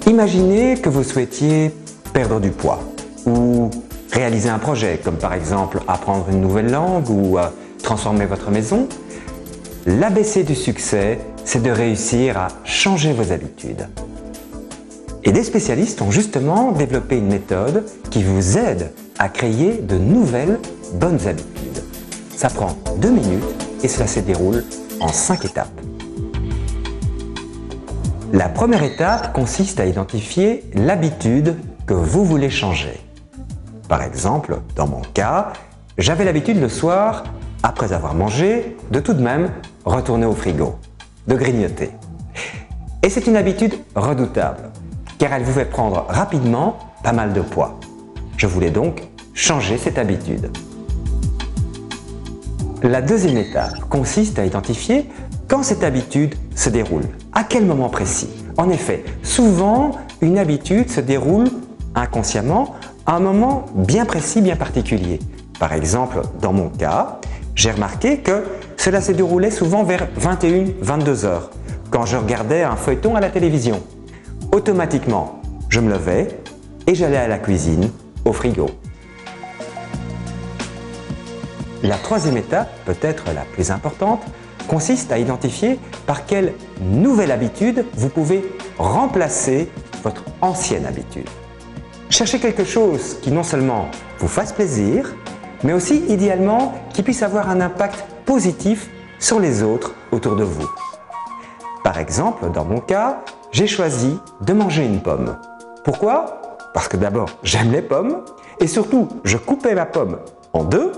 Imaginez que vous souhaitiez perdre du poids ou réaliser un projet, comme par exemple apprendre une nouvelle langue ou transformer votre maison. L'ABC du succès, c'est de réussir à changer vos habitudes. Et des spécialistes ont justement développé une méthode qui vous aide à créer de nouvelles bonnes habitudes. Ça prend 2 minutes et cela se déroule en 5 étapes. La première étape consiste à identifier l'habitude que vous voulez changer. Par exemple, dans mon cas, j'avais l'habitude le soir, après avoir mangé, de tout de même retourner au frigo, de grignoter. Et c'est une habitude redoutable, car elle vous fait prendre rapidement pas mal de poids. Je voulais donc changer cette habitude. La deuxième étape consiste à identifier quand cette habitude se déroule, à quel moment précis. En effet, souvent, une habitude se déroule inconsciemment à un moment bien précis, bien particulier. Par exemple, dans mon cas, j'ai remarqué que cela se déroulait souvent vers 21-22 heures, quand je regardais un feuilleton à la télévision. Automatiquement, je me levais et j'allais à la cuisine, au frigo. La troisième étape, peut-être la plus importante, consiste à identifier par quelle nouvelle habitude vous pouvez remplacer votre ancienne habitude. Cherchez quelque chose qui non seulement vous fasse plaisir, mais aussi idéalement qui puisse avoir un impact positif sur les autres autour de vous. Par exemple, dans mon cas, j'ai choisi de manger une pomme. Pourquoi? Parce que d'abord, j'aime les pommes et surtout, je coupais ma pomme en deux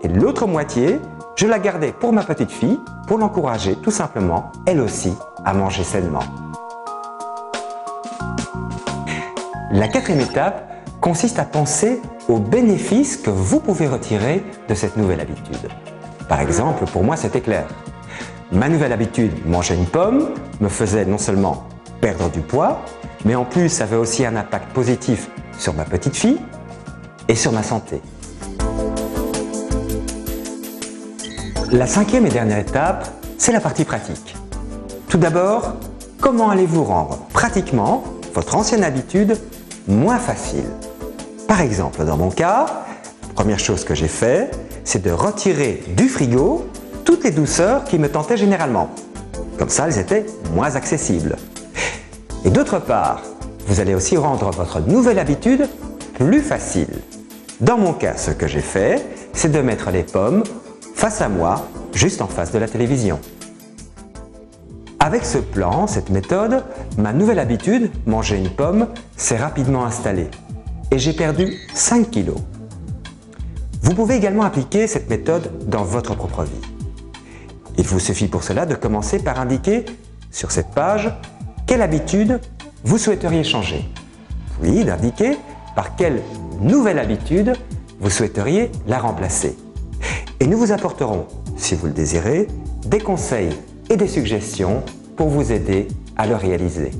et l'autre moitié, je la gardais pour ma petite fille pour l'encourager tout simplement, elle aussi, à manger sainement. La quatrième étape consiste à penser aux bénéfices que vous pouvez retirer de cette nouvelle habitude. Par exemple, pour moi, c'était clair. Ma nouvelle habitude, manger une pomme, me faisait non seulement perdre du poids, mais en plus avait aussi un impact positif sur ma petite fille et sur ma santé. La cinquième et dernière étape, c'est la partie pratique. Tout d'abord, comment allez-vous rendre pratiquement votre ancienne habitude moins facile? Par exemple, dans mon cas, la première chose que j'ai fait, c'est de retirer du frigo toutes les douceurs qui me tentaient généralement. Comme ça, elles étaient moins accessibles. Et d'autre part, vous allez aussi rendre votre nouvelle habitude plus facile. Dans mon cas, ce que j'ai fait, c'est de mettre les pommes face à moi, juste en face de la télévision. Avec ce plan, cette méthode, ma nouvelle habitude, manger une pomme, s'est rapidement installée et j'ai perdu 5 kilos. Vous pouvez également appliquer cette méthode dans votre propre vie. Il vous suffit pour cela de commencer par indiquer sur cette page quelle habitude vous souhaiteriez changer, puis d'indiquer par quelle nouvelle habitude vous souhaiteriez la remplacer. Et nous vous apporterons, si vous le désirez, des conseils et des suggestions pour vous aider à le réaliser.